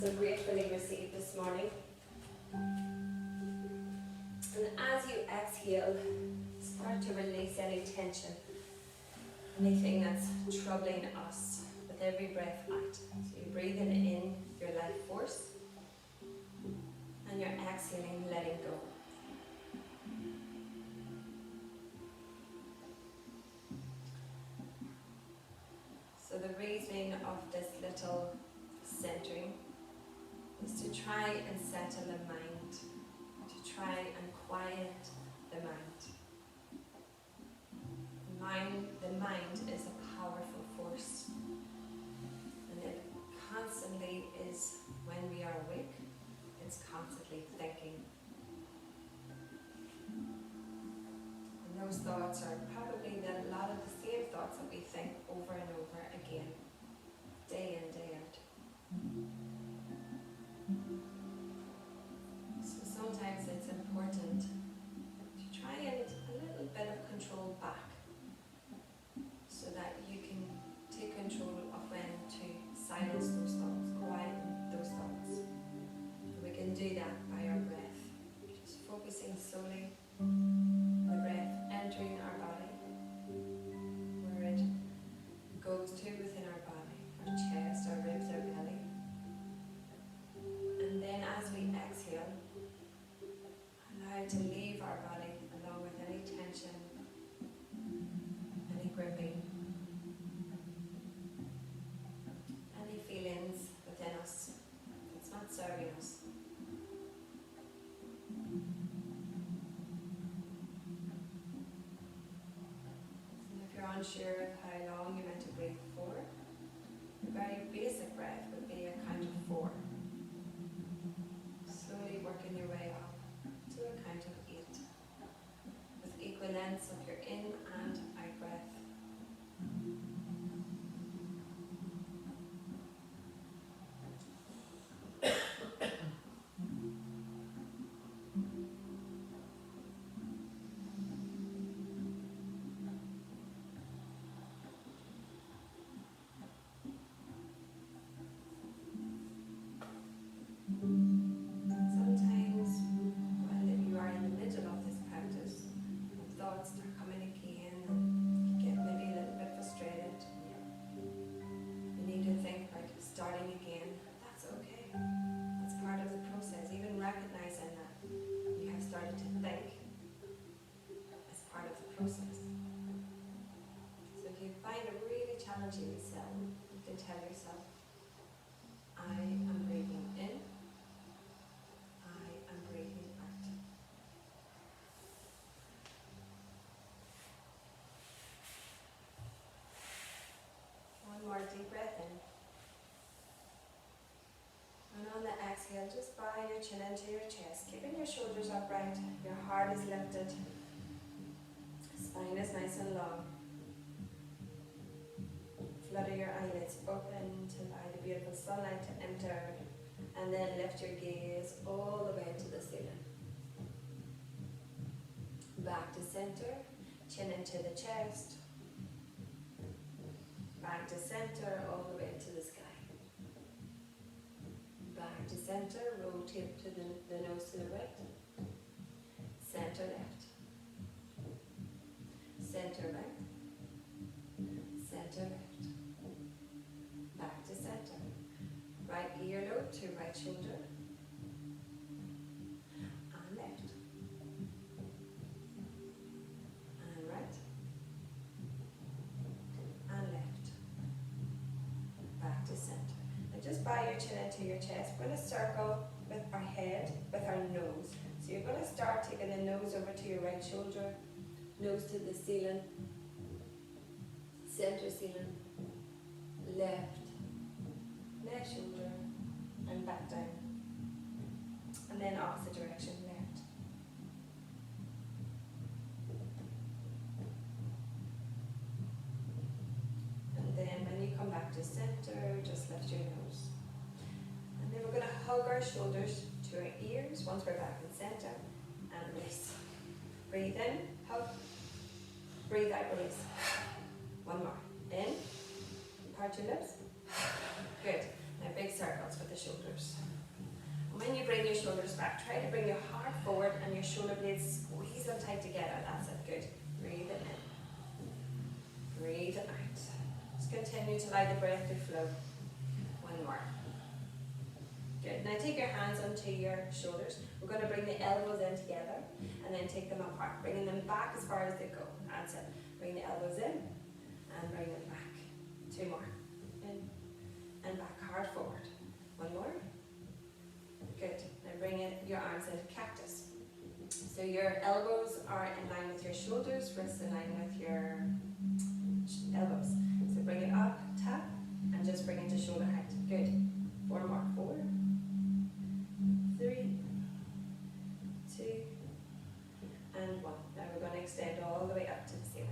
So gratefully received this morning. And as you exhale, start to release any tension, anything that's troubling us with every breath out. So you're breathing in your life force, and you're exhaling, letting go. So the reasoning of this little centering is to try and settle the mind, to try and quiet the mind. The mind is a powerful force, and it constantly is, when we are awake, it's constantly thinking. And those thoughts are probably a lot of the same thoughts that we think over and over again, day in, day out. So sometimes it's important to try and a little bit of control back, so that you can take control of when to silence those thoughts, quieten those thoughts. We can do that by our breath, just focusing solely on the breath entering our body, where it goes to within our body, our chest, our ribs, our belly. And then as we exhale, allow it to leave our body along with any tension, any gripping, any feelings within us that's not serving us. And if you're unsure of how long you're meant to breathe for, a very basic breath would be a count of 4. Slowly working your way up to a count of 8, with equal lengths of your in and out breath. Sometimes, while you are in the middle of this practice, thoughts start coming again and you get maybe a little bit frustrated. You need to think about starting again. That's okay. That's part of the process. Even recognizing that you have started to think is part of the process. So if you find it really challenging yourself, you can tell yourself, I am breathing in, I am breathing out. One more deep breath in. And on the exhale, just bow your chin into your chest, keeping your shoulders upright, your heart is lifted, spine is nice and long. Flutter your eyelids open to allow the beautiful sunlight to enter, and then lift your gaze all the way to the ceiling. Back to center, chin into the chest. Back to center, all the way to the sky. Back to center, rotate to the nose to the right. Center left. Center right. Center left. Back to center. Right earlobe to right shoulder. And left. And right. And left. Back to center. Now just bow your chin into your chest. We're going to circle with our head, with our nose. So you're going to start taking the nose over to your right shoulder, nose to the ceiling, center ceiling, left shoulder, and back down. And then opposite direction, left. And then when you come back to center, just lift your nose. And then we're going to hug our shoulders to our ears once we're back in center, and release. Breathe in, hug. Breathe out, release. One more. In. Part your lips. Good. Now big circles with the shoulders. And when you bring your shoulders back, try to bring your heart forward and your shoulder blades squeeze them tight together. That's it, good. Breathe it in. Breathe it out. Just continue to allow the breath to flow. One more. Good. Now take your hands onto your shoulders. We're going to bring the elbows in together and then take them apart, bringing them back as far as they go. That's it. Bring the elbows in and bring them back. Two more. In and back, hard forward. One more. Good. Now bring your arms into cactus. So your elbows are in line with your shoulders, wrists in line with your elbows. So bring it up, tap, and just bring it to shoulder height. Good. Four more. 4, 3, 2, and 1. Now we're going to extend all the way up to the ceiling.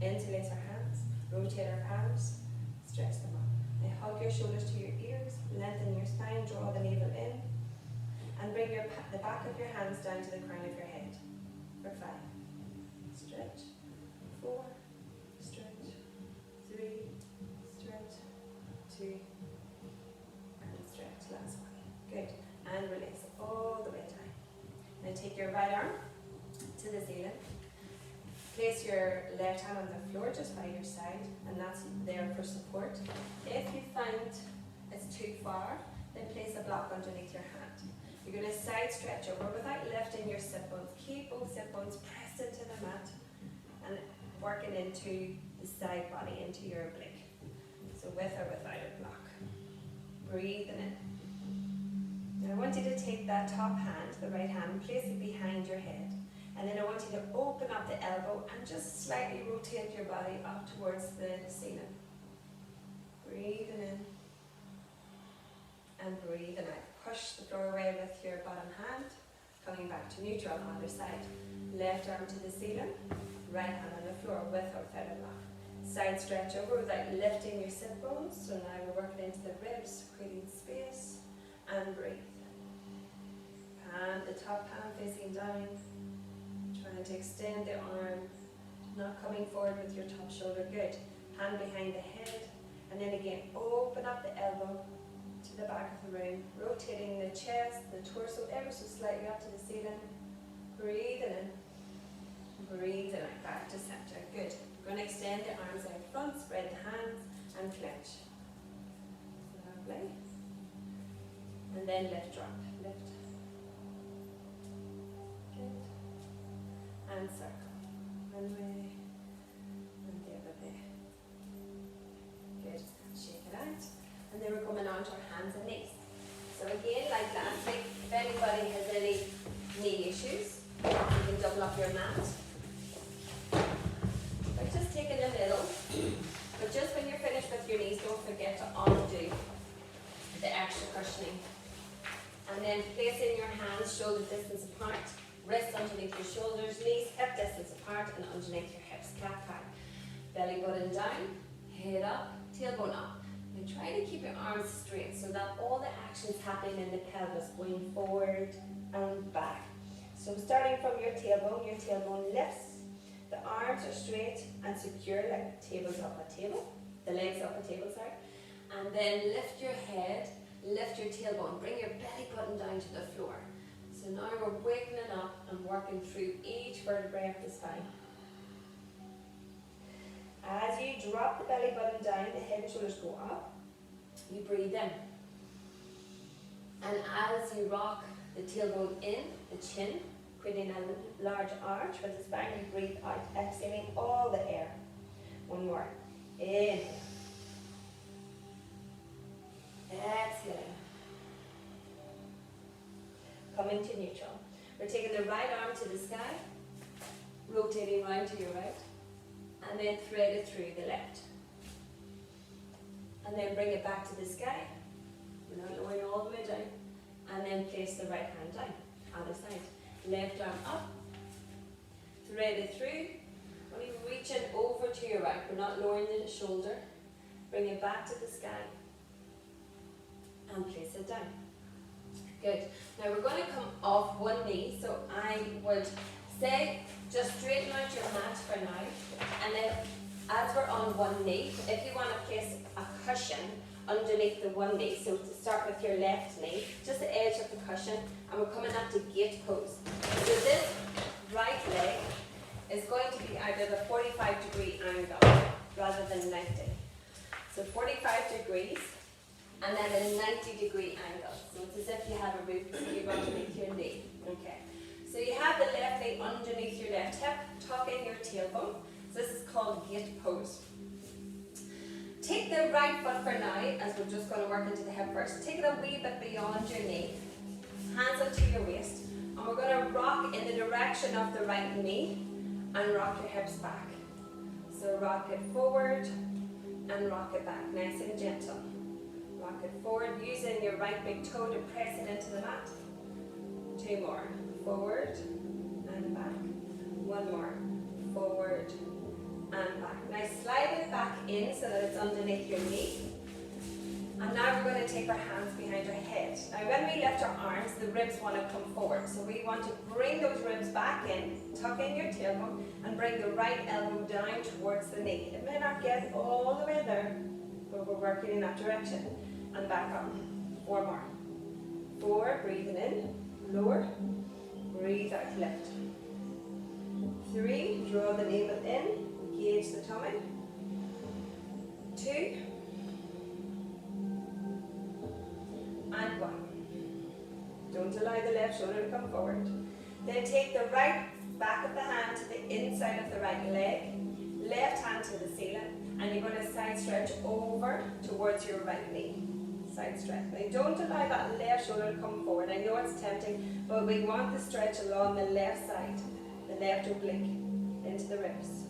Interlace our hands, rotate our palms, stretch them up. Now hug your shoulders to your ears, lengthen your spine, draw the navel in, and bring the back of your hands down to the crown of your head. For 5. Stretch. 4. Stretch. 3. Stretch. 2. And stretch. Last one. Good. And release all the way down. Now take your right arm to the ceiling. Place your left hand on the floor just by your side, and that's there for support. If you find it's too far, then place a block underneath your hand. You're going to side stretch over without lifting your sit bones. Keep both sit bones pressed into the mat and working into the side body, into your oblique. So with or without a block. Breathing in. Now I want you to take that top hand, the right hand, place it behind your head. And then I want you to open up the elbow and just slightly rotate your body up towards the ceiling. Breathing in. And breathing out. Push the floor away with your bottom hand. Coming back to neutral on the other side. Left arm to the ceiling. Right hand on the floor with or without a block. Side stretch over without lifting your sit bones. So now we're working into the ribs, creating space. And breathe. Palm, the top palm facing down. Trying to extend the arm. Not coming forward with your top shoulder. Good. Hand behind the head. And then again, open up the elbow to the back of the room. Rotating the chest, the torso ever so slightly up to the ceiling. Breathing in. Breathing out. Back to center. Good. We're going to extend the arms out front. Spread the hands and clench. Lovely. And then lift, drop. Lift. Good. And circle. One way. And the other way. Good. Shake it out. And then we're coming on to our hands and knees. So again, like last week, if anybody has any knee issues, you can double up your mat. But just take it a little. But just when you're finished with your knees, don't forget to undo the extra cushioning. And then placing your hands shoulder distance apart, wrists underneath your shoulders, knees hip distance apart and underneath your hips. Cat cow. Belly button down, head up, tailbone up. And try to keep your arms straight so that all the action's happening in the pelvis, going forward and back. So starting from your tailbone lifts, the arms are straight and secure like the table's up a table, the legs up a table, sorry. And then lift your head, lift your tailbone, bring your belly button down to the floor. So now we're waking up and working through each vertebrae of the spine. As you drop the belly button down, the head and shoulders go up. You breathe in. And as you rock the tailbone in, the chin, creating a large arch for the spine, you breathe out, exhaling all the air. One more. Inhale. Exhale. Coming to neutral. We're taking the right arm to the sky, rotating round to your right. And then thread it through the left. And then bring it back to the sky. We're not lowering all the way down. And then place the right hand down. Other side. Left arm up. Thread it through. Only reaching over to your right. We're not lowering the shoulder. Bring it back to the sky. And place it down. Good. Now we're going to come off one knee. So I would say just straighten out your mat for now, and then as we're on one knee, if you want to place a cushion underneath the one knee. So to start with your left knee, just the edge of the cushion, and we're coming up to gate pose. So this right leg is going to be either the 45-degree angle rather than 90. So 45 degrees and then a 90-degree angle. So it's as if you have a Rubik's Cube underneath your knee. Okay. So you have the left knee underneath your left hip, tuck in your tailbone. So this is called gate pose. Take the right foot for now, as we're just going to work into the hip first. Take it a wee bit beyond your knee, hands onto your waist, and we're going to rock in the direction of the right knee and rock your hips back. So rock it forward and rock it back, nice and gentle. Rock it forward, using your right big toe to press it into the mat. 2 more, forward and back. 1 more, forward and back. Now slide it back in so that it's underneath your knee. And now we're going to take our hands behind our head. Now when we lift our arms, the ribs want to come forward. So we want to bring those ribs back in, tuck in your tailbone, and bring the right elbow down towards the knee. It may not get all the way there, but we're working in that direction. And back up. 4 more. 4, breathing in, lower, breathe out, lift. 3, draw the navel in, engage the tummy. 2, and 1. Don't allow the left shoulder to come forward. Then take the right back of the hand to the inside of the right leg, left hand to the ceiling, and you're going to side stretch over towards your right knee. Side stretch. Now don't allow that left shoulder to come forward. I know it's tempting, but we want the stretch along the left side, the left oblique, into the ribs.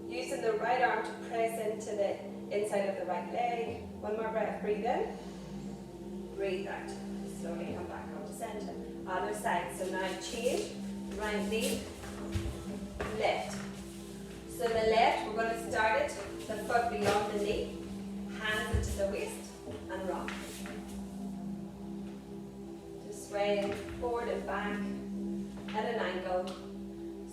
Using the right arm to press into the inside of the right leg. 1 more breath. Breathe in. Breathe out. Slowly come back onto center. Other side. So now change. Right knee. Left. So the left, we're going to start it, the foot beyond the knee. Hands into the waist. And rock. Just swaying forward and back at an angle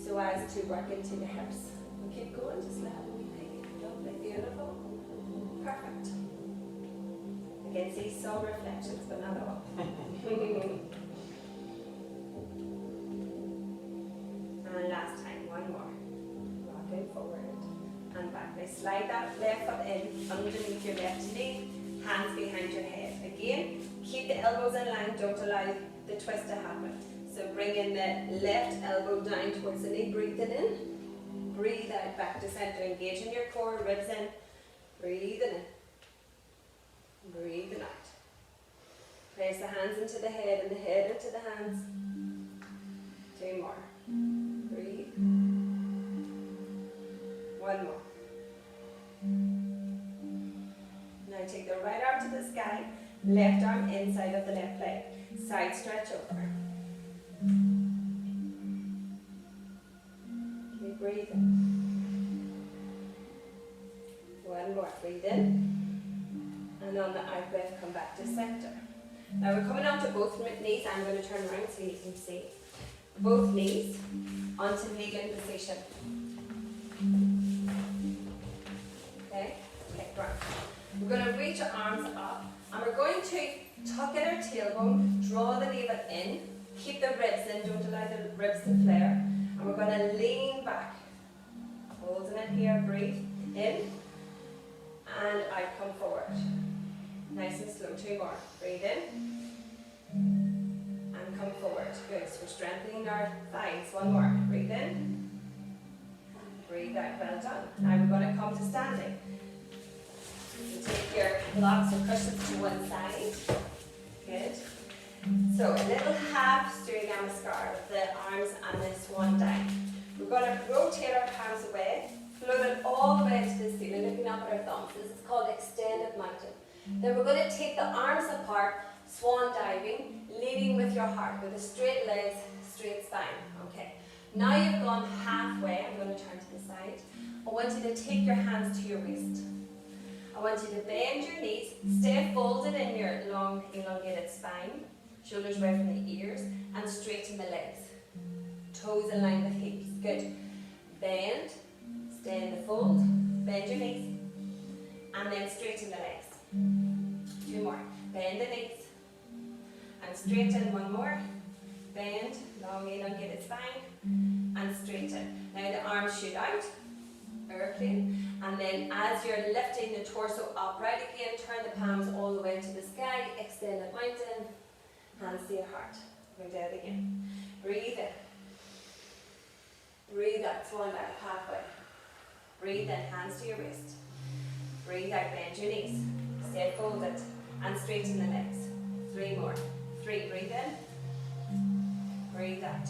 so as to work into the hips. We'll keep going, just let it be. Lovely, beautiful. Perfect. I can see some reflections, but not all. And last time, 1 more. Rocking forward and back. Now slide that left foot in underneath your left knee. Hands behind your head. Again, keep the elbows in line, don't allow the twist to happen. So bring in the left elbow down towards the knee, breathing in, breathe out back to center, engaging your core, ribs in, breathing in, breathing out. Place the hands into the head and the head into the hands. 2 more. Breathe. 1 more. Now take the right arm to the sky, left arm inside of the left leg. Side stretch over. Keep breathing. 1 more. Breathe in. And on the out breath, come back to center. Now we're coming onto both knees. I'm going to turn around so you can see. Both knees onto kneeling position. Okay? Okay, right. We're going to reach our arms up and we're going to tuck in our tailbone, draw the navel in, keep the ribs in, don't allow the ribs to flare. And we're going to lean back, holding it here, breathe in and out, come forward. Nice and slow, 2 more. Breathe in and come forward. Good, so we're strengthening our thighs. 1 more. Breathe in, breathe out, well done. Now we're going to come to standing. So take your blocks or cushions to one side. Good. So a little half Surya Namaskar with the arms and the swan dive. We're going to rotate our palms away, float it all the way to the ceiling, looking up at our thumbs. This is called extended mountain. Then we're going to take the arms apart, swan diving, leading with your heart, with the straight legs, straight spine. Okay. Now you've gone halfway. I'm going to turn to the side. I want you to take your hands to your waist. I want you to bend your knees, stay folded in your long, elongated spine, shoulders away from the ears, and straighten the legs. Toes in line with hips. Good. Bend, stay in the fold, bend your knees, and then straighten the legs. 2 more. Bend the knees. And straighten, 1 more. Bend, long elongated spine. And straighten. Now the arms shoot out. Airplane. And then as you're lifting the torso upright again, turn the palms all the way to the sky. Extend the mountain. Hands to your heart. We'll do it again. Breathe in. Breathe out, flowing back halfway. Breathe in, hands to your waist. Breathe out, bend your knees. Stay folded and straighten the legs. 3 more. 3, breathe in. Breathe out.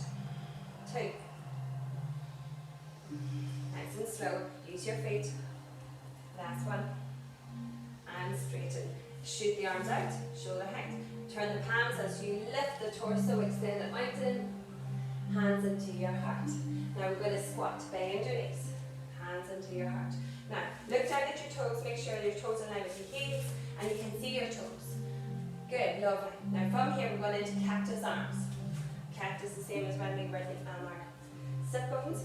2. Nice and slow. Use your feet. Last one. And straighten. Shoot the arms out, shoulder height. Turn the palms as you lift the torso, extend the mountain. Hands into your heart. Now we're going to squat. Bend your knees. Hands into your heart. Now, look down at your toes. Make sure your toes are in line with your heels and you can see your toes. Good, lovely. Now from here we're going into cactus arms. Cactus the same as when we were on our sit bones.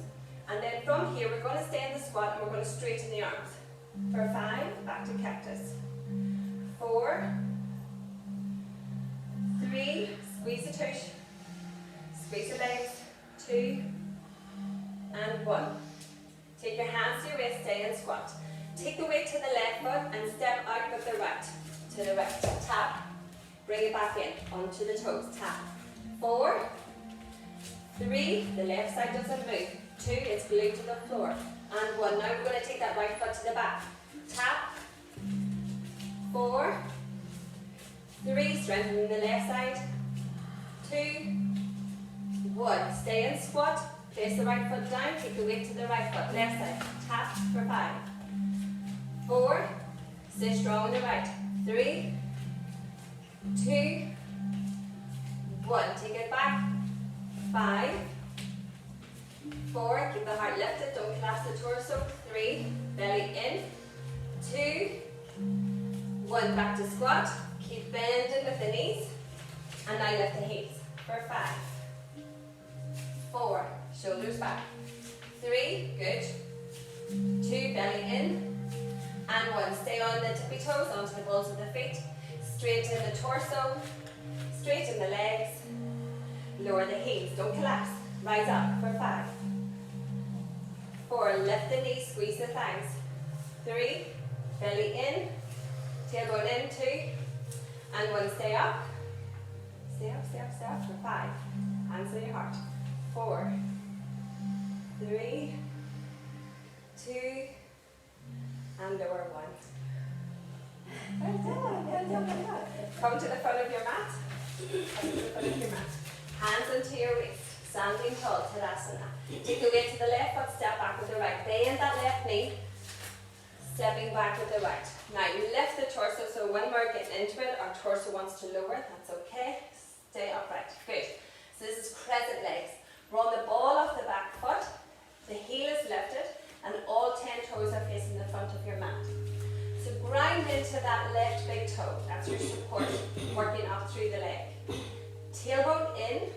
And then from here we're going to stay in the squat and we're going to straighten the arms. For 5, back to cactus. 4, 3, squeeze the tush, squeeze the legs, 2, and 1. Take your hands to your waist, stay in squat. Take the weight to the left foot and step out with the right. To the right, tap, bring it back in, onto the toes, tap. 4, 3, the left side doesn't move. 2, it's glued to the floor. And 1, now we're going to take that right foot to the back. Tap, 4, 3, strengthening the left side, 2, 1, stay in squat, place the right foot down, take the weight to the right foot, left side, tap for 5, 4, stay strong on the right, 3, 2, 1, take it back, 5, 4, keep the heart lifted, don't collapse the torso, 3, belly in, 2, 1, back to squat. Keep bending with the knees. And now lift the heels. For 5, 4, shoulders back. 3, good. 2, belly in. And 1, stay on the tippy toes, onto the balls of the feet. Straighten the torso. Straighten the legs. Lower the heels, don't collapse. Rise up for 5, 4, lift the knees, squeeze the thighs. 3, belly in. Tailbone in, 2, and 1, stay up. Stay up, stay up, stay up for 5. Hands on your heart. 4, 3, 2, and lower 1. Well done, well done, well done. Come to the front of your mat. Come to the front of your mat. Hands into your waist. Standing tall, Tadasana. Take the weight to the left foot, step back with the right. Bend that left knee. Stepping back with the right. Now you lift the torso, so when we're getting into it, our torso wants to lower, that's okay. Stay upright. Good. So this is crescent legs. Roll the ball off the back foot, the heel is lifted, and all 10 toes are facing the front of your mat. So grind into that left big toe, that's your support, working up through the leg. Tailbone in,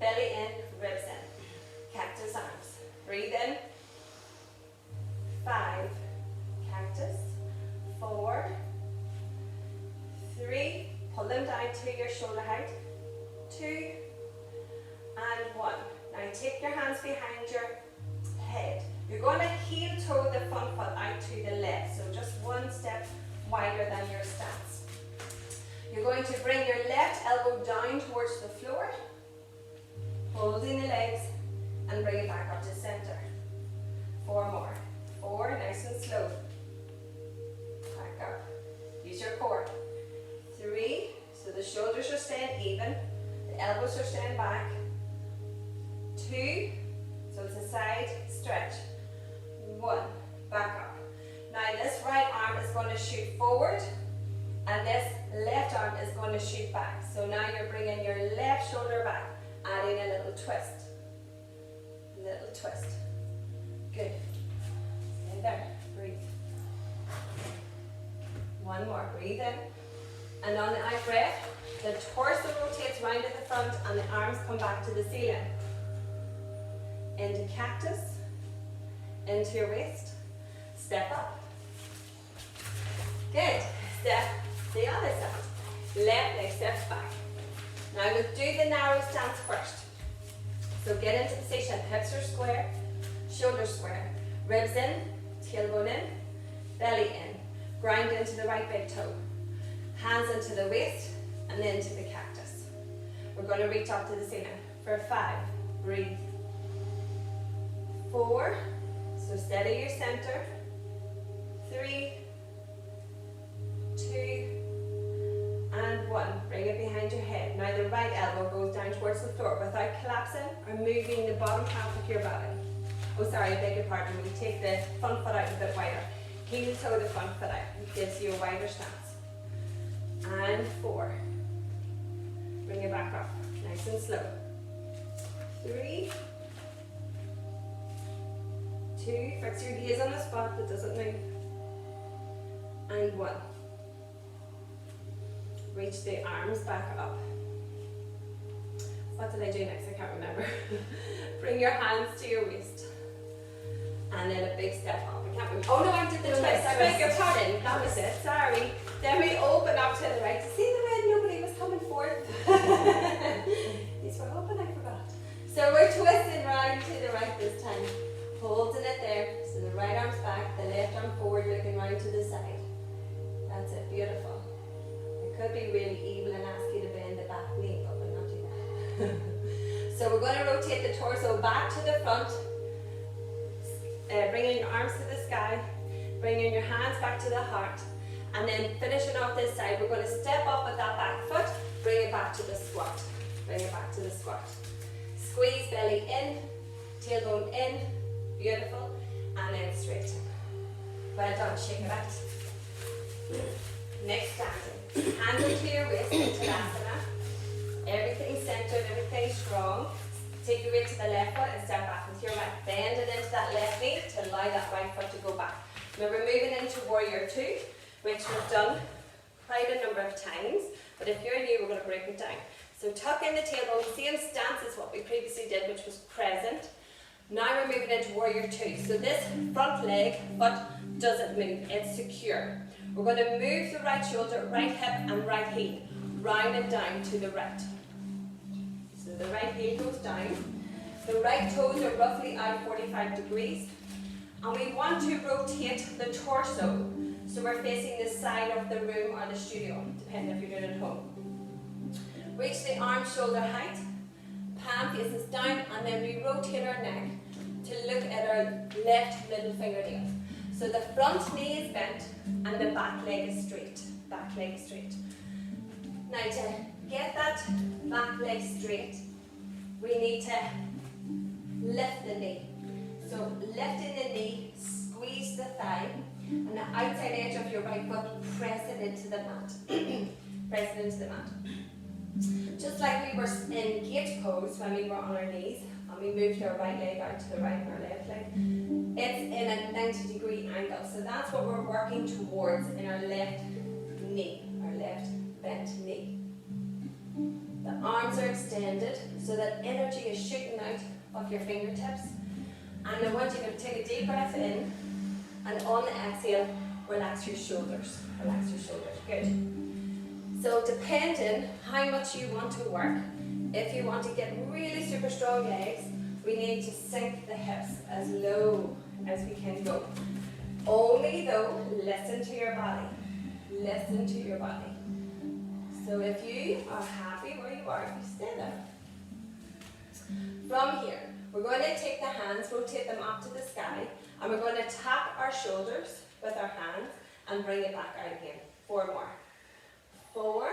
belly in, ribs in. Cactus arms. Breathe in. 5, cactus, 4, 3, pull them down to your shoulder height, 2, and 1. Now take your hands behind your head. You're going to heel toe the front foot out to the left, so just 1 step wider than your stance. You're going to bring your left elbow down towards the floor, holding the legs, and bring it back up to center. 4 more. 4, nice and slow. Back up. Use your core. 3, so the shoulders are staying even, the elbows are staying back. 2, so it's a side stretch. 1, back up. Now this right arm is going to shoot forward, and this left arm is going to shoot back. So now you're bringing your left shoulder back, adding a little twist. Little twist. Good. Stay there. Breathe. 1 more. Breathe in. And on the out breath, the torso rotates round at the front and the arms come back to the ceiling. Into cactus. Into your waist. Step up. Good. Step The other side. Left leg steps back. Now we'll do the narrow stance first. So get into position, hips are square, shoulders square, ribs in, tailbone in, belly in. Grind into the right big toe. Hands into the waist and then to the cactus. We're going to reach up to the ceiling for 5. Breathe. 4. So steady your center. 3, 2, and 1. Bring it behind your head. Now the right elbow goes down towards the floor without collapsing or moving the bottom half of your body. Oh, sorry, I beg your pardon. When you take the front foot out a bit wider. Heel toe the front foot out. It gives you a wider stance. And 4. Bring it back up. Nice and slow. 3, 2. Fix your gaze on the spot that doesn't move. And 1. Reach the arms back up. What did I do next? I can't remember. Bring your hands to your waist. And then a big step up. I can't remember. Oh no, I did the twist. I beg your pardon. That was it. Sorry. Then we open up to the right. See the way nobody was coming forth? These were open, I forgot. So we're twisting round to the right this time. Holding it there. So the right arm's back, the left arm forward, looking round to the side. That's it. Beautiful. It could be really evil and ask you to bend the back knee, but we'll not do that. So we're going to rotate the torso back to the front. Bringing your arms to the sky. Bringing your hands back to the heart. And then finishing off this side, we're going to step up with that back foot. Bring it back to the squat. Bring it back to the squat. Squeeze belly in. Tailbone in. Beautiful. And then straighten. Well done. Shake it out. Next standing. Hands into your waist, into Tadasana. Everything centered, everything strong. Take your weight to the left foot and step back with your right. Bend it into that left knee to allow that right foot to go back. Now we're moving into Warrior 2, which we've done quite a number of times. But if you're new, we're going to break it down. So tuck in the tailbone, same stance as what we previously did, which was present. Now we're moving into Warrior 2. So this front leg, foot doesn't move, it's secure. We're going to move the right shoulder, right hip and right heel, round and down to the right. So the right heel goes down. The right toes are roughly out 45 degrees. And we want to rotate the torso so we're facing the side of the room or the studio, depending if you're doing it at home. Reach the arm shoulder height, palm faces down, and then we rotate our neck to look at our left middle fingernail. So the front knee is bent and the back leg is straight. Back leg is straight. Now to get that back leg straight, we need to lift the knee. So lifting the knee, squeeze the thigh, and the outside edge of your right foot, press it into the mat. Press it into the mat. Just like we were in gate pose when we were on our knees, and we moved our right leg out to the right and our left leg. It's in a 90-degree angle, so that's what we're working towards in our left knee, our left bent knee. The arms are extended so that energy is shooting out of your fingertips. And I want you to take a deep breath in, and on the exhale, relax your shoulders. Relax your shoulders. Good. So depending how much you want to work, if you want to get really super strong legs, we need to sink the hips as low as we can go. Only though, listen to your body. Listen to your body. So if you are happy where you are, you stay there. From here, we're going to take the hands, rotate them up to the sky, and we're going to tap our shoulders with our hands and bring it back out again. 4 more. 4,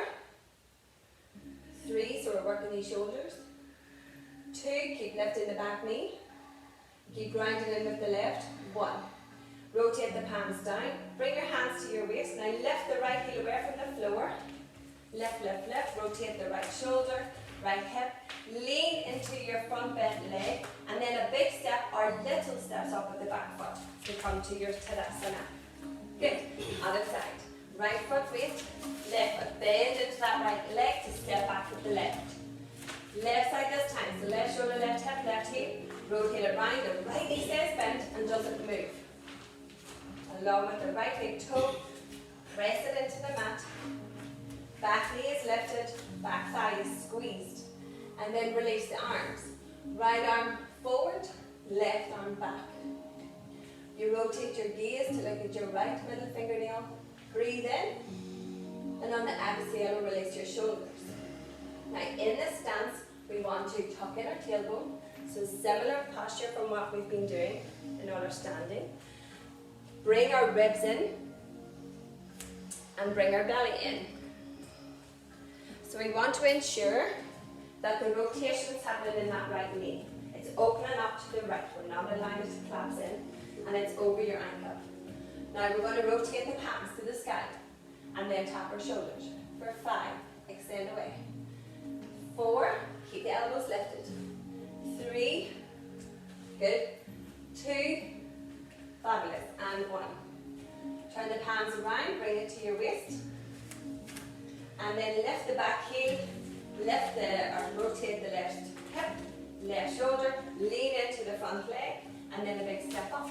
3, so we're working these shoulders. 2, keep lifting the back knee. Keep grinding in with the left. 1. Rotate the palms down. Bring your hands to your waist. Now lift the right heel away from the floor. Lift, lift, lift. Rotate the right shoulder, right hip. Lean into your front bent leg. And then a big step or little steps up with the back foot to come to your Tadasana. Good. Other side. Right foot weight, left foot. Bend into that right leg to step back with the left. Left side this time. So left shoulder, left hip, left heel. Rotate it round. The right knee stays bent and doesn't move. Along with the right big toe, press it into the mat Back knee is lifted, back thigh is squeezed. And then release the arms. Right arm forward, left arm back. You rotate your gaze to look at your right middle fingernail. Breathe in. And on the exhale, release your shoulders. Now in this stance, we want to tuck in our tailbone. So similar posture from what we've been doing in all our standing. Bring our ribs in. And bring our belly in. So we want to ensure that the rotation is happening in that right knee. It's opening up to the right. We're not allowing it to collapse in. And it's over your ankle. Now we're going to rotate the palms to the sky. And then tap our shoulders. For 5, extend away. 4, keep the elbows lifted. 3, good. 2, fabulous. And 1. Turn the palms around, bring it to your waist. And then lift the back heel, rotate the left hip, left shoulder, lean into the front leg, and then a big step up.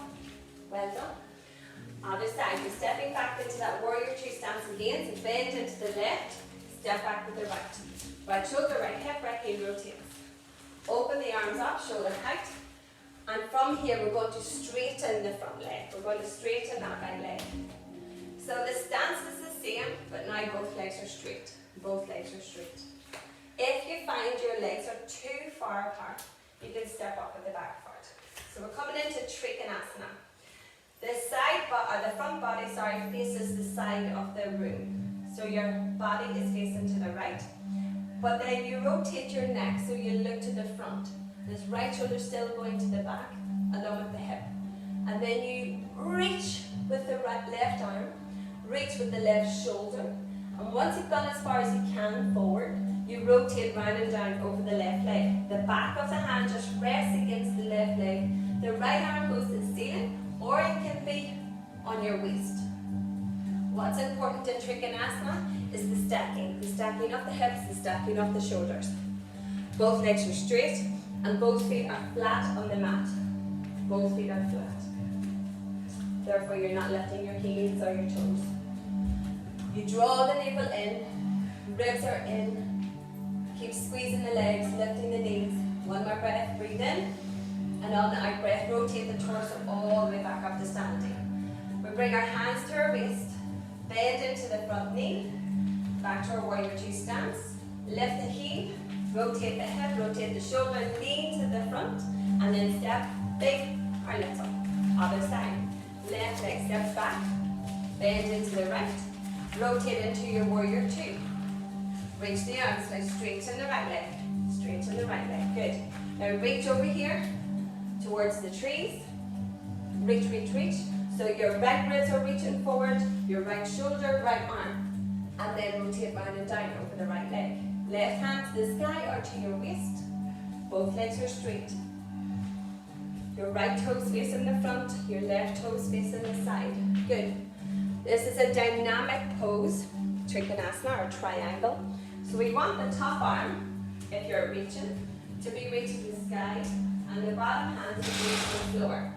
Well done. Other side, you're stepping back into that warrior 2 stance again, so bend into the left, step back with the right. Right shoulder, right hip, right heel rotates. Open the arms up, shoulder height. And from here, we're going to straighten the front leg. We're going to straighten that right leg. So the stance is the same, but now both legs are straight. Both legs are straight. If you find your legs are too far apart, you can step up with the back part. So we're coming into Trikonasana. The front body, faces the side of the room. So your body is facing to the right. But then you rotate your neck so you look to the front. This right shoulder still going to the back, along with the hip. And then you reach with the left arm, reach with the left shoulder. And once you've gone as far as you can forward, you rotate round and down over the left leg. The back of the hand just rests against the left leg. The right arm goes to the ceiling, or it can be on your waist. What's important in Trikonasana is the stacking of the hips, the stacking of the shoulders. Both legs are straight, and both feet are flat on the mat. Both feet are flat. Therefore, you're not lifting your heels or your toes. You draw the navel in, ribs are in. Keep squeezing the legs, lifting the knees. One more breath, breathe in. And on the out breath, rotate the torso all the way back up to standing. We bring our hands to our waist, bend into the front knee, back to our warrior 2 stance. Lift the heel, rotate the hip, rotate the shoulder, lean to the front, and then step big or little. Other side. Left leg steps back, bend into the right, rotate into your warrior 2. Reach the arms, like straighten the right leg, straighten the right leg, good. Now reach over here, towards the trees, reach, reach, reach. So your right ribs are reaching forward, your right shoulder, right arm, and then rotate round and down over the right leg. Left hand to the sky or to your waist, both legs are straight. Your right toes facing the front, your left toes facing the side. Good. This is a dynamic pose, Trikonasana or triangle. So we want the top arm, if you're reaching, to be reaching the sky, and the bottom hand to be reaching the floor.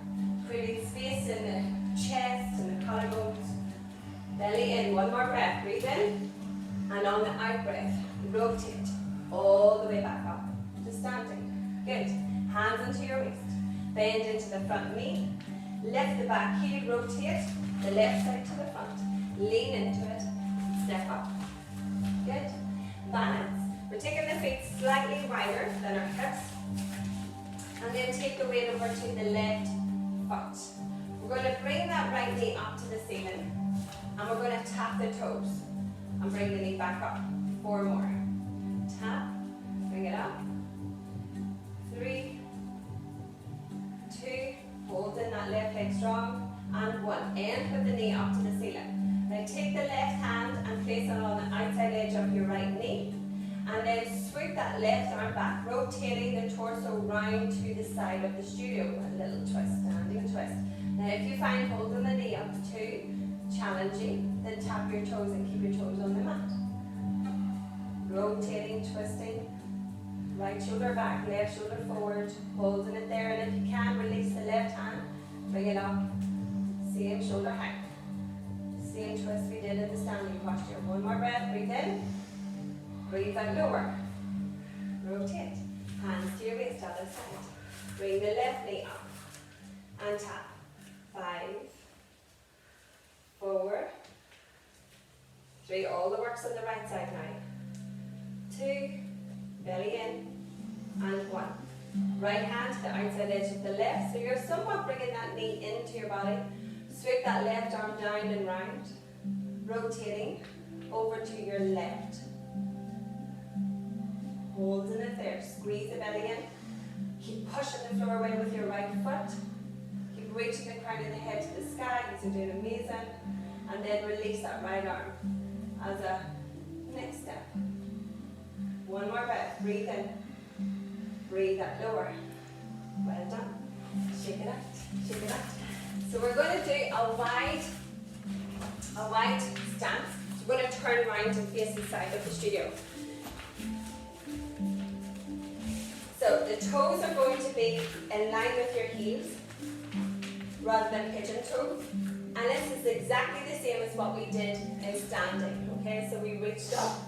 Creating space in the chest and the collarbones. Belly in, one more breath, breathe in. And on the out breath, rotate all the way back up to standing. Good. Hands into your waist. Bend into the front knee. Lift the back heel, rotate the left side to the front. Lean into it. Step up. Good. Balance. We're taking the feet slightly wider than our hips. And then take the weight over to the left foot. We're going to bring that right knee up to the ceiling. And we're going to tap the toes. And bring the knee back up. 4 more. Tap. Bring it up. 3, 2, holding that left leg strong. And 1. End with the knee up to the ceiling. Now take the left hand and place it on the outside edge of your right knee. And then sweep that left arm back, rotating the torso round to the side of the studio. A little twist, standing twist. Now if you find holding the knee up too challenging, then tap your toes and keep your toes on the mat. Rotating, twisting. Right shoulder back, left shoulder forward, holding it there. And if you can, release the left hand, bring it up. Same shoulder height. Same twist we did in the standing posture. One more breath, breathe in. Breathe out lower. Rotate. Hands to your waist, other side. Bring the left knee up. And tap. 5, 4, 3. All the work's on the right side now. 2, belly in, and 1. Right hand to the outside edge of the left, so you're somewhat bringing that knee into your body. Sweep that left arm down and round, rotating over to your left. Holding it there, squeeze the belly in. Keep pushing the floor away with your right foot. Keep reaching the crown of the head to the sky, you're doing amazing. And then release that right arm as a next step. One more breath, breathe in. Breathe out lower. Well done. Shake it out, shake it out. So we're going to do a wide stance. So we're going to turn around and face the side of the studio. So the toes are going to be in line with your heels rather than pigeon toes. And this is exactly the same as what we did in standing. Okay, so we reached up,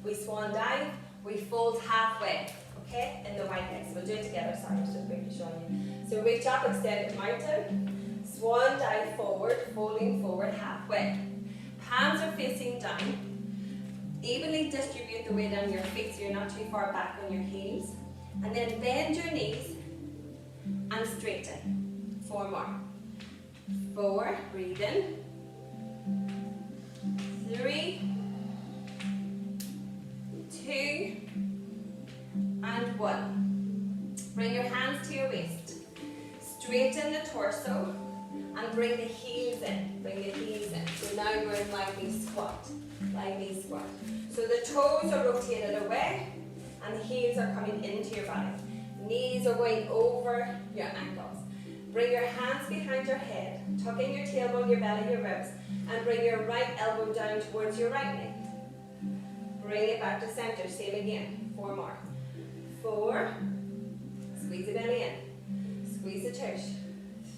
we swan dive, we fold halfway. Okay, in the wide legs. We'll do it together. Sorry, I'm just quickly showing you. So reach up, extend it mountain, swan dive forward, folding forward halfway. Palms are facing down. Evenly distribute the weight on your feet so you're not too far back on your heels. And then bend your knees and straighten. 4 more. 4, breathe in. 3, 2, and 1. Bring your hands to your waist. Straighten the torso and bring the heels in. Bring the heels in. So now we're in wide knee squat. Wide knee squat. So the toes are rotated away and the heels are coming into your body. Knees are going over your ankles. Bring your hands behind your head. Tuck in your tailbone, your belly, your ribs. And bring your right elbow down towards your right knee. Bring it back to center. Same again. 4 more. 4, squeeze the belly in, squeeze the tush.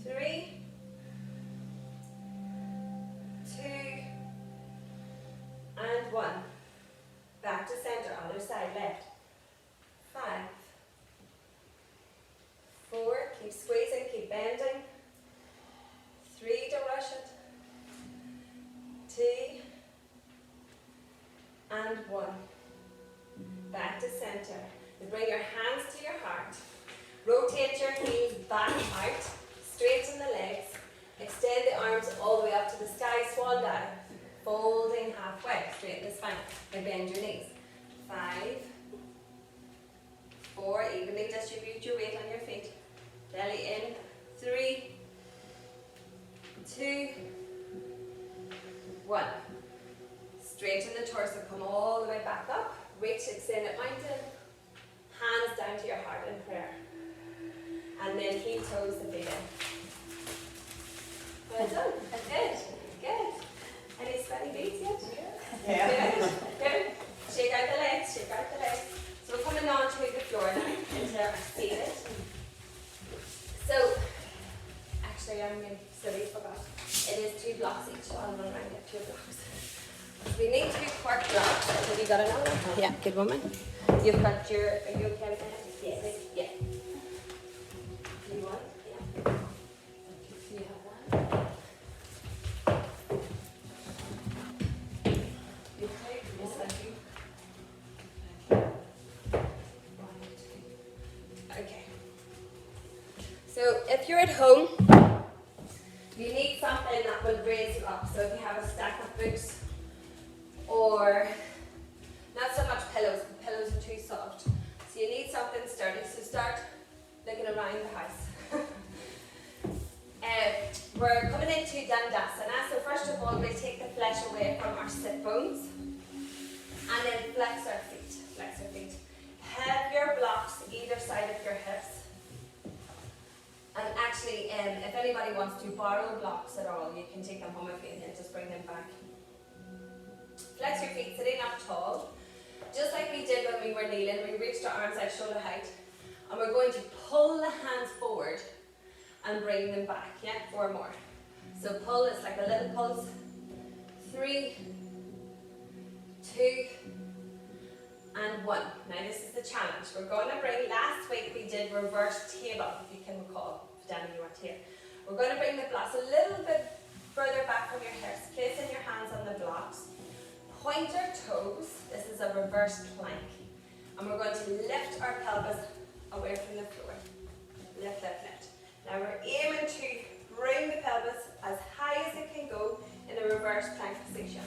3, 2, and 1. Back to center, other side, left. 5, 4, keep squeezing, keep bending. 3, don't rush it. 2, and 1. Back to center. Bring your hands to your heart. Rotate your heels back out. Straighten the legs. Extend the arms all the way up to the sky. Swan dive. Folding halfway. Straighten the spine. And bend your knees. 5, 4. Evenly distribute your weight on your feet. Belly in. 3, 2, 1. Straighten the torso. Come all the way back up. Reach, extend it, mountain. Hands down to your heart in prayer. And then heel toes the feet in. Well done. Good. Good. Any sweaty beats yet? Yeah. Good. Good. Shake out the legs. Shake out the legs. So we're coming on to the floor now into our seated. So, actually I'm going to silly forgot. It is 2 blocks each. So I'll run around and get 2 blocks. We need 2 quart blocks. Have you got another? Yeah, good woman. You've got your, are you okay with that? Yes. Yeah. You want? Yeah. You have one. You okay? Yes, thank you. Okay. So if you're at home, you need something that will raise you up. So if you have a stack of books, or not so much pillows, pillows are too soft. So you need something sturdy, so start looking around the house. We're coming into Dandasana, so first of all we take the flesh away from our sit bones, and then flex our feet, Have your blocks either side of your hips, and actually if anybody wants to borrow blocks at all, you can take them home with you and just bring them back. Flex your feet, sitting up tall. Just like we did when we were kneeling, we reached our arms out shoulder height. And we're going to pull the hands forward and bring them back. Yeah, 4 more. So pull, it's like a little pulse. 3, 2, and 1. Now this is the challenge. We're going to bring, last week we did reverse table, if you can recall, if Danny you weren't here. We're going to bring the blocks a little bit further back from your hips, placing your hands on the blocks. Point our toes, this is a reverse plank. And we're going to lift our pelvis away from the floor. Lift, lift, lift. Now we're aiming to bring the pelvis as high as it can go in a reverse plank position.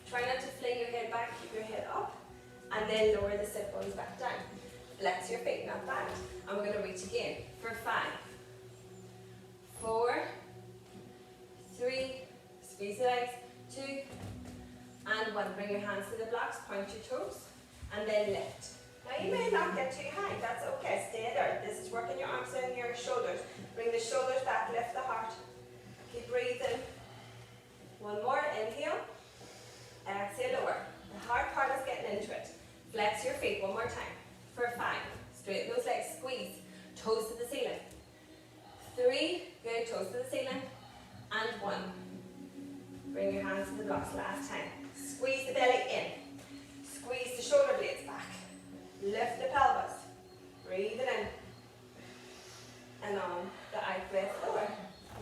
Try not to fling your head back, keep your head up, and then lower the sit bones back down. Flex your feet, not bend. And we're going to reach again for 5, 4, 3, squeeze the legs, 2, and 1. Bring your hands to the blocks, point your toes, and then lift. Now you may not get too high, that's okay, stay there. This is working your arms and your shoulders. Bring the shoulders back, lift the heart. Keep breathing. 1 more, inhale. Exhale, lower. The hard part is getting into it. Flex your feet 1 more time. For 5, straighten those legs, squeeze. Toes to the ceiling. 3, good, toes to the ceiling. And 1. Bring your hands to the blocks last time. Squeeze the belly in. Squeeze the shoulder blades back. Lift the pelvis. Breathe it in. And on the out breath, lower.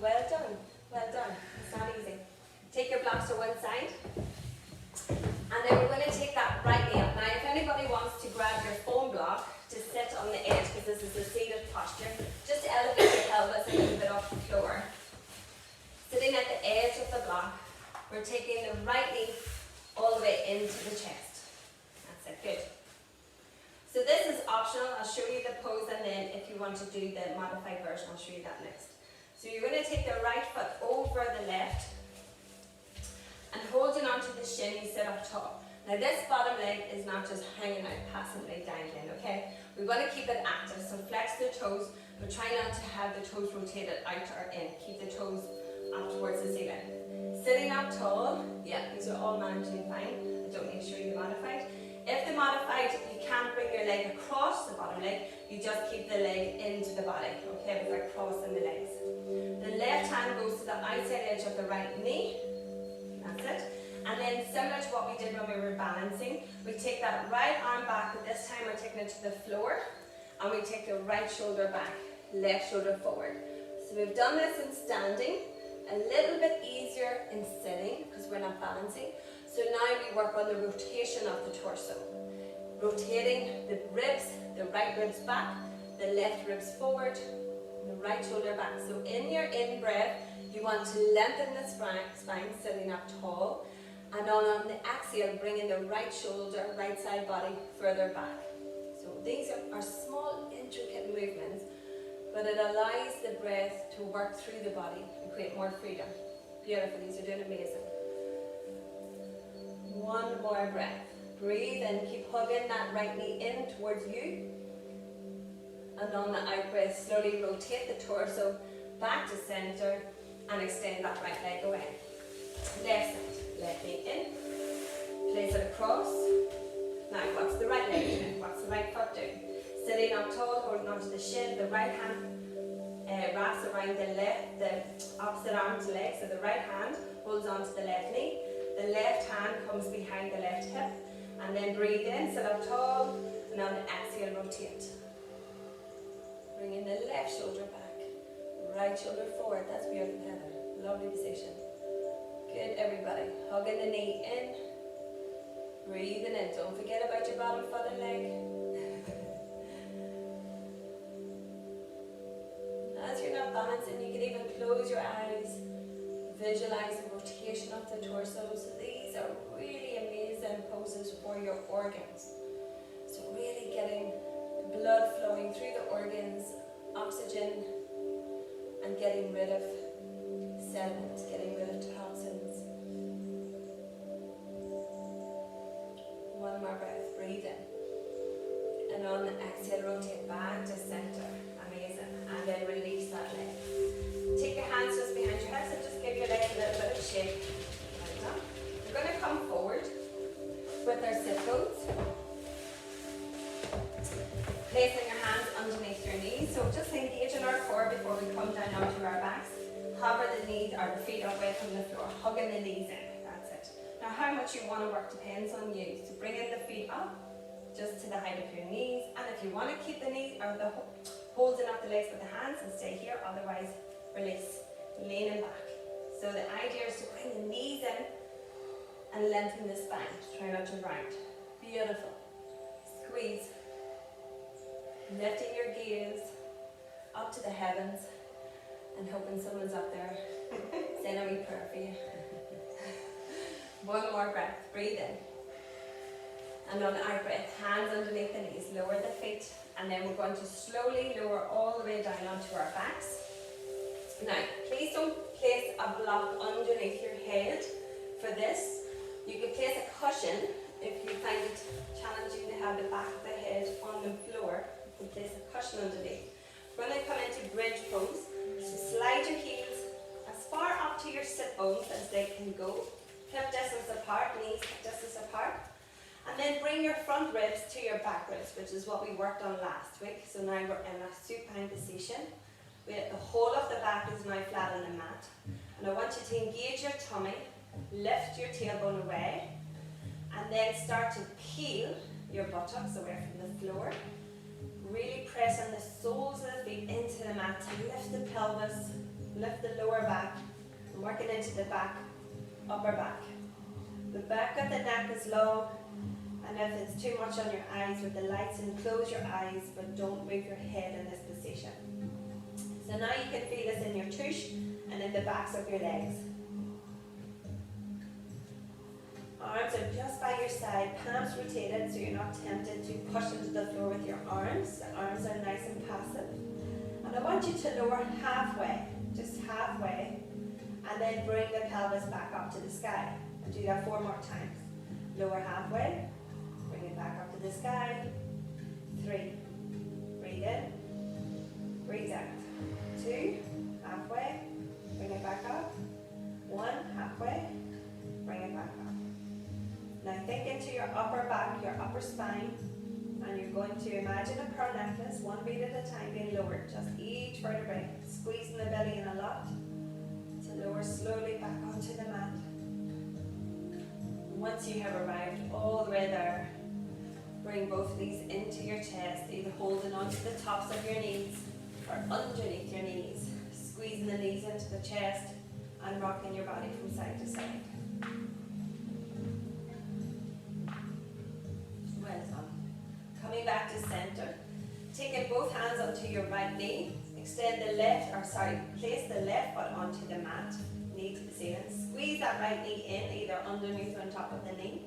Well done, well done. It's not easy. Take your blocks to one side. And then we're going to take that right knee up. Now if anybody wants to grab your foam block to sit on the edge, because this is a seated posture, just elevate your pelvis a little bit off the floor. Sitting at the edge of the block, we're taking the right knee all the way into the chest. That's it, good. So this is optional. I'll show you the pose, and then if you want to do the modified version, I'll show you that next. So you're going to take the right foot over the left, and holding onto the shin, you sit up tall. Now this bottom leg is not just hanging out, passively dangling, okay? We want to keep it active, so flex the toes, but try not to have the toes rotated out or in. Keep the toes up towards the ceiling. Sitting up tall, yeah, these are all managing fine. I don't need to show you the modified. If the modified, you can't bring your leg across the bottom leg, you just keep the leg into the body, okay, without crossing the legs. The left hand goes to the outside edge of the right knee. That's it. And then similar to what we did when we were balancing, we take that right arm back, but this time we're taking it to the floor, and we take the right shoulder back, left shoulder forward. So we've done this in standing, a little bit easier in sitting because we're not balancing. So now we work on the rotation of the torso. Rotating the ribs, the right ribs back, the left ribs forward, the right shoulder back. So in your in-breath, you want to lengthen the spine, sitting up tall. And on the exhale, bringing the right shoulder, right side body further back. So these are small, intricate movements, but it allows the breath to work through the body and create more freedom. Beautiful, these are doing amazing. 1 more breath. Breathe and keep hugging that right knee in towards you. And on the out breath, slowly rotate the torso back to center and extend that right leg away. Left side, left knee in, place it across. Now what's the right leg doing? What's the right foot doing? Sitting up tall, holding onto the shin, the right hand wraps around the opposite arm to leg, so the right hand holds onto the left knee, the left hand comes behind the left hip, and then breathe in, sit up tall, and on the exhale rotate. Bring in the left shoulder back, right shoulder forward. That's beautiful, Heather. Lovely position. Good, everybody. Hugging the knee in, breathing in. Don't forget about your bottom foot and leg. As you're not balancing, you can even close your eyes, visualize the rotation of the torso. So these are really amazing poses for your organs. So really getting blood flowing through the organs, oxygen, and getting rid of sediment, getting rid of toxins. 1 more breath, breathe in. And on the exhale, rotate back to center. Amazing. And then release that leg. Take your hands just behind your head, so just give your leg a little bit of shake. Like that. We're going to come forward with our sit bones. Placing your hands underneath your knees. So just engaging our core before we come down onto our backs. Hover the knees or the feet away from the floor, hugging the knees in. That's it. Now how much you want to work depends on you. So bring in the feet up, just to the height of your knees. And if you want to keep the knees or the holding up the legs with the hands, and stay here, otherwise release, leaning back. So the idea is to bring the knees in and lengthen the spine. Try not to round. Beautiful. Squeeze. Lifting your gaze up to the heavens and hoping someone's up there saying a wee prayer for you. One more breath. Breathe in. And on our breath, hands underneath the knees, lower the feet, and then we're going to slowly lower all the way down onto our backs. Now, please don't place a block underneath your head for this. You can place a cushion if you find it challenging to have the back of the head on the floor. You can place a cushion underneath. We're going to come into bridge pose. So slide your heels as far up to your sit bones as they can go. Hip distance apart, knees hip distance apart. And then bring your front ribs to your back ribs, which is what we worked on last week. So now we're in a supine position. The whole of the back is now flat on the mat. And I want you to engage your tummy, lift your tailbone away, and then start to peel your buttocks away from the floor. Really press on the soles of the feet into the mat to lift the pelvis, lift the lower back, and working into the back, upper back. The back of the neck is long, and if it's too much on your eyes with the lights, and close your eyes, but don't move your head in this position. So now you can feel this in your tush and in the backs of your legs. Arms are just by your side, palms rotated so you're not tempted to push into the floor with your arms. The arms are nice and passive. And I want you to lower halfway, just halfway, and then bring the pelvis back up to the sky. And do that 4 more times. Lower halfway, bring it back up to the sky. 3, breathe in, breathe out. 2, halfway, bring it back up. 1, halfway, bring it back up. Now think into your upper back, your upper spine, and you're going to imagine a pearl necklace, 1 bead at a time being lowered, just each vertebrae, squeezing the belly in a lot, to lower slowly back onto the mat. Once you have arrived all the way there, bring both of these into your chest, either holding onto the tops of your knees or underneath your knees, squeezing the knees into the chest and rocking your body from side to side. Well done. Coming back to center, taking both hands onto your right knee, extend the place the left foot onto the mat, knee to the ceiling, squeeze that right knee in, either underneath or on top of the knee,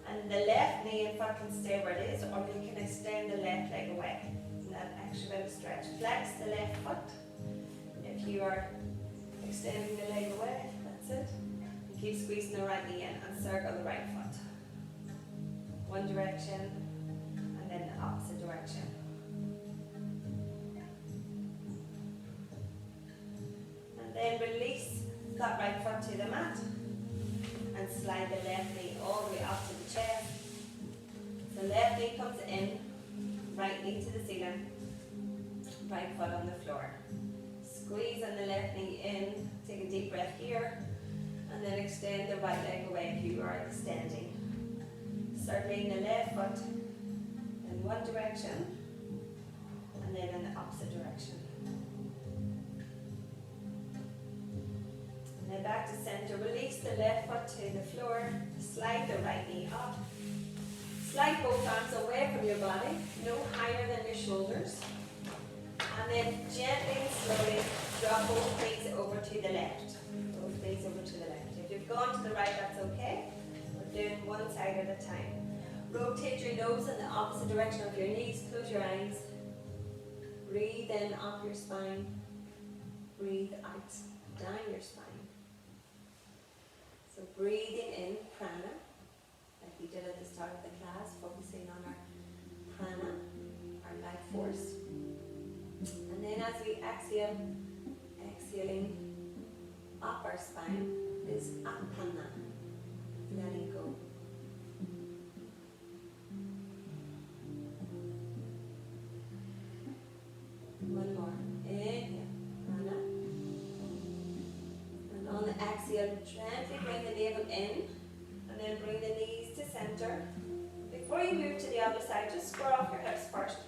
and the left knee and foot can stay where it is, or you can extend the left leg away. And that extra bit of stretch. Flex the left foot. If you are extending the leg away, that's it. And keep squeezing the right knee in and circle the right foot. One direction, and then the opposite direction. And then release that right foot to the mat and slide the left knee all the way up to the chest. The left knee comes in, right knee to the ceiling, right foot on the floor. Squeeze on the left knee in, take a deep breath here, and then extend the right leg away if you are extending. Circling the left foot in one direction, and then in the opposite direction. And then back to center, release the left foot to the floor, slide the right knee up. Slide both arms away from your body, no higher than your shoulders. And then gently and slowly drop both knees over to the left. Both knees over to the left. If you've gone to the right, that's okay. We're doing one side at a time. Rotate your nose in the opposite direction of your knees. Close your eyes. Breathe in up your spine. Breathe out down your spine. So breathing in prana, like we did at the start of the class, focusing on our prana, our life force. And then as we exhale, exhaling up our spine is apana, letting go. One more. Inhale, prana. And on the exhale, gently bring the navel in, and then bring the knees to center. Before we move to the other side, just square off your hips first.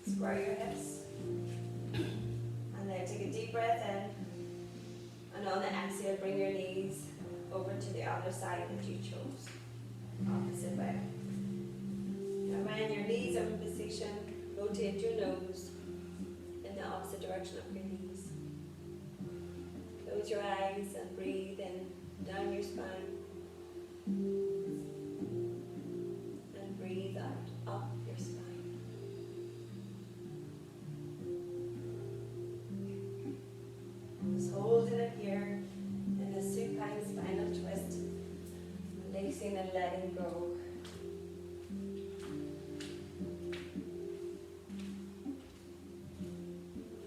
Square your hips. And then take a deep breath in. And on the exhale, bring your knees over to the other side that you chose. Opposite way. Now when your knees are in position, rotate your nose in the opposite direction of your knees. Close your eyes and breathe in down your spine. And breathe out up your spine. Just holding it here in the supine spinal twist, releasing and letting go.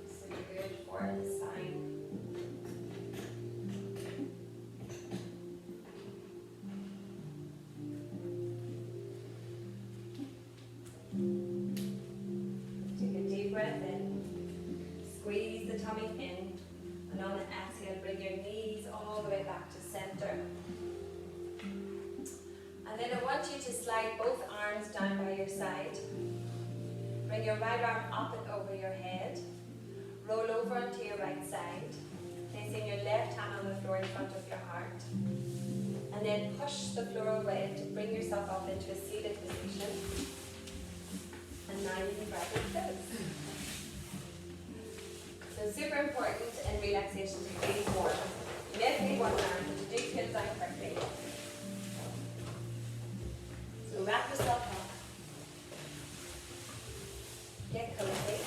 So good for the spine. Take a deep breath in, squeeze the tummy in, and on the exhale, bring your knees all the way back to center. And then I want you to slide both arms down by your side. Bring your right arm up and over your head. Roll over onto your right side, placing your left hand on the floor in front of your heart. And then push the floor away to bring yourself up into a seated position. And now you can grab your toes. So super important in relaxation to feel warm. You may feel one arm, but you do feel down quickly. So wrap yourself up. Get cozy.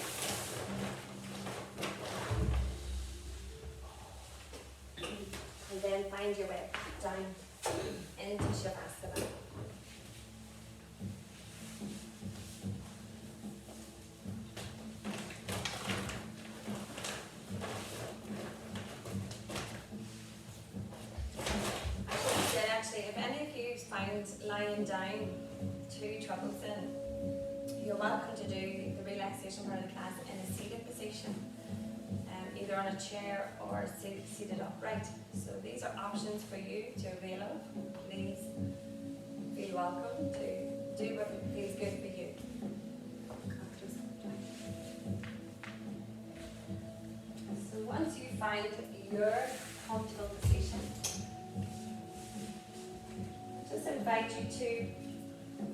And then find your way down into Shavasana. If any of you find lying down too troublesome, you're welcome to do the relaxation part of the class in a seated position, either on a chair or seated upright. So these are options for you to avail of. Please feel welcome to do what feels good for you. So once you find your comfortable position, just invite you to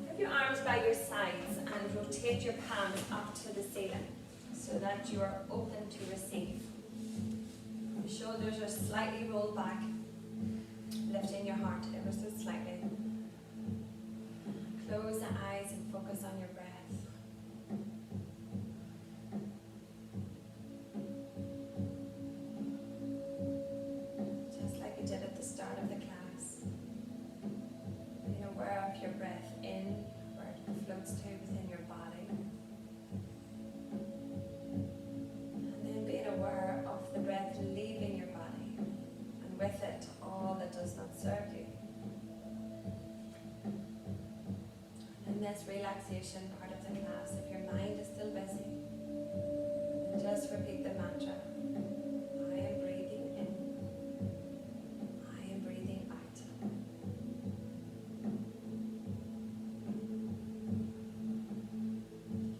have your arms by your sides and rotate your palms up to the ceiling so that you are open to receive. Your shoulders are slightly rolled back, lifting your heart ever so slightly. Close the eyes and focus on your breath. Just like you did at the start of the class. Being aware of your breath in, where it floats to within your body. And then being aware of the breath leaving your body, and with it, all that does not serve you. In this relaxation part of the class, if your mind is still busy, then just repeat the mantra. I am breathing in. I am breathing out.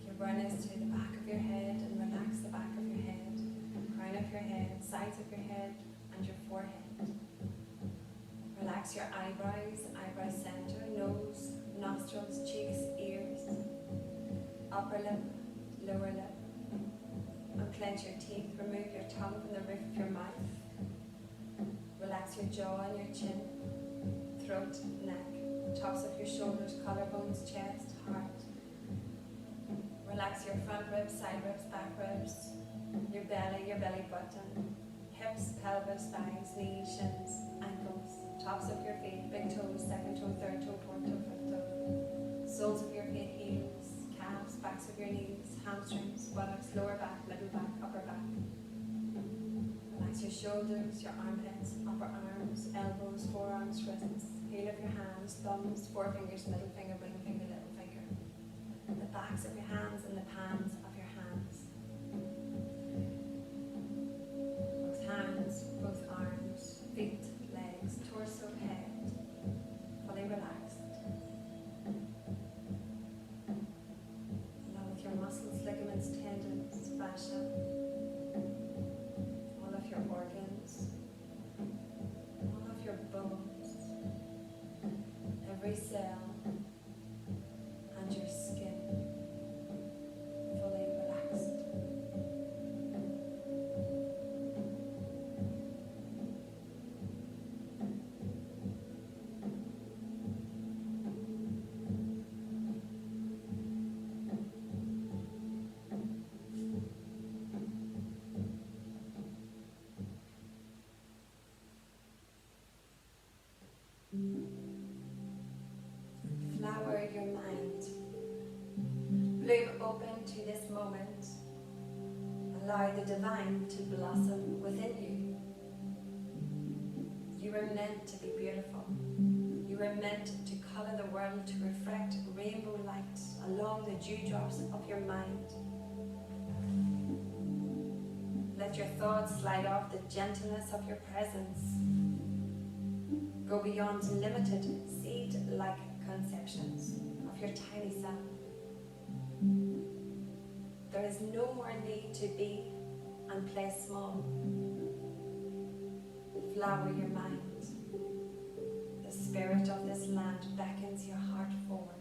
Your awareness to the back of your head and relax the back of your head, crown of your head, sides of your head, and your forehead. Relax your eyebrows, eyebrow center, nose, nostrils, cheeks, ears, upper lip, lower lip. Unclench your teeth, remove your tongue from the roof of your mouth. Relax your jaw and your chin, throat, neck, tops of your shoulders, collarbones, chest, heart. Relax your front ribs, side ribs, back ribs, your belly button, hips, pelvis, thighs, knees, shins, ankles, tops of your feet, big toes, second toe, third toe, fourth toe, fifth toe, soles of your feet, heels, calves, backs of your knees, hamstrings, buttocks, lower back, middle back, upper back. Relax your shoulders, your armpits, upper arms, elbows, forearms, wrists, heel of your hands, thumbs, forefingers, middle finger, ring finger, little finger. The backs of your hands and the palms of your hands. Both hands, both arms, feet, legs, torso, head, fully relaxed. fascia, all of your organs, all of your bones, every cell, and your skin fully relaxed. Flower your mind. Bloom open to this moment. Allow the divine to blossom within you. You were meant to be beautiful. You were meant to colour the world, to reflect rainbow light along the dewdrops of your mind. Let your thoughts slide off the gentleness of your presence. Go beyond limited seed-like conceptions of your tiny self. There is no more need to be and play small. Flower your mind. The spirit of this land beckons your heart forward.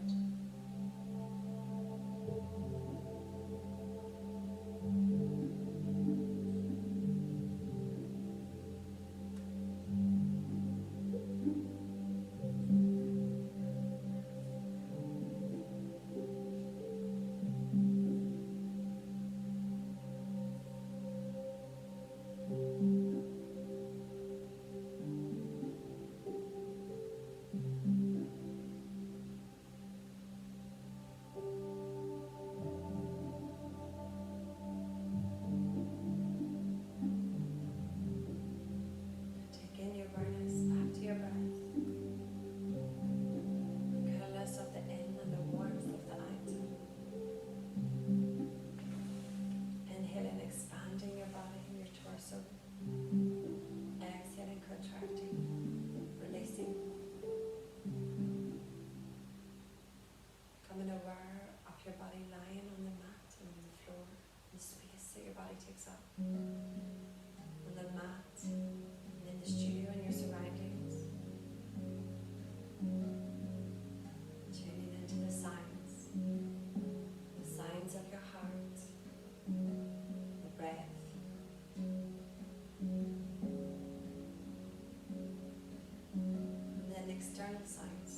External signs.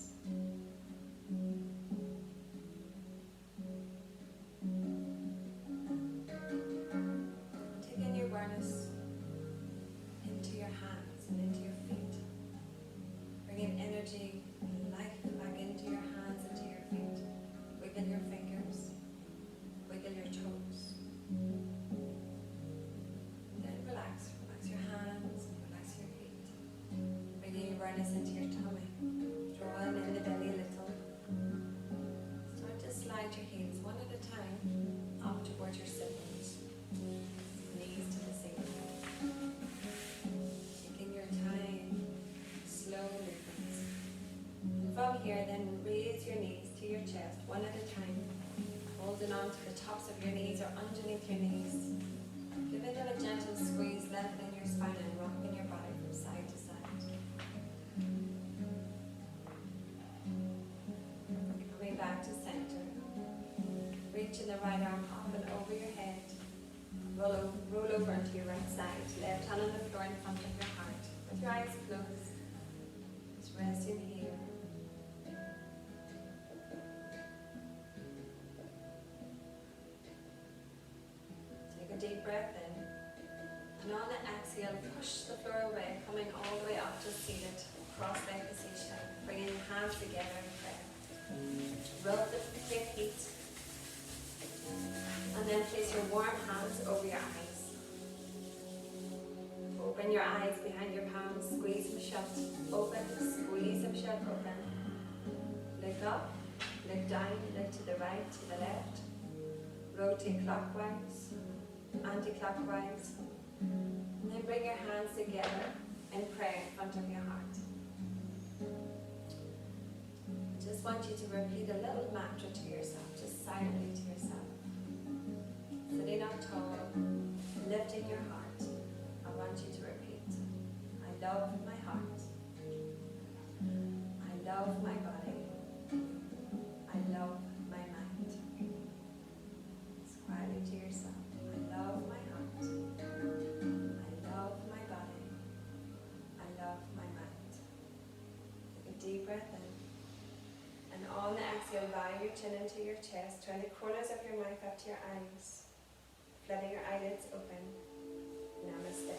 Taking your awareness into your hands and into your feet. Bringing energy and life back into your hands, into your feet. Wiggle your fingers. Wiggle your toes. Then relax. Relax your hands and relax your feet. Bringing your awareness into your tummy. Draw in the belly a little. Start to slide your heels one at a time up towards your sit bones. Knees to the ceiling. Taking your time, slow movements. And from here, then raise your knees to your chest one at a time, holding on to the tops of your knees or underneath your knees. Giving them a gentle squeeze, lengthening your spine and rocking your body from side to side. Back to center. Reaching the right arm up and over your head. Roll over into your right side. Left hand on the floor in front of your heart. With your eyes closed. Just resting here. Take a deep breath in. And on the exhale, push the floor away, coming all the way up to seated, cross-leg position. Bringing your hands together in prayer. Rub the feet and then place your warm hands over your eyes. Open your eyes behind your palms, squeeze them shut. Open, squeeze them shut, open. Look up, look down, look to the right, to the left. Rotate clockwise, anti-clockwise. And then bring your hands together and pray in front of your heart. Just want you to repeat a little mantra to yourself, just silently to yourself. Sitting up tall, love my body. I love my mind. It's quietly to yourself. I love my heart. I love my body. I love my mind. Take a deep breath in. And on the exhale, bow your chin into your chest. Turn the corners of your mouth up to your eyes. Letting your eyelids open. Namaste.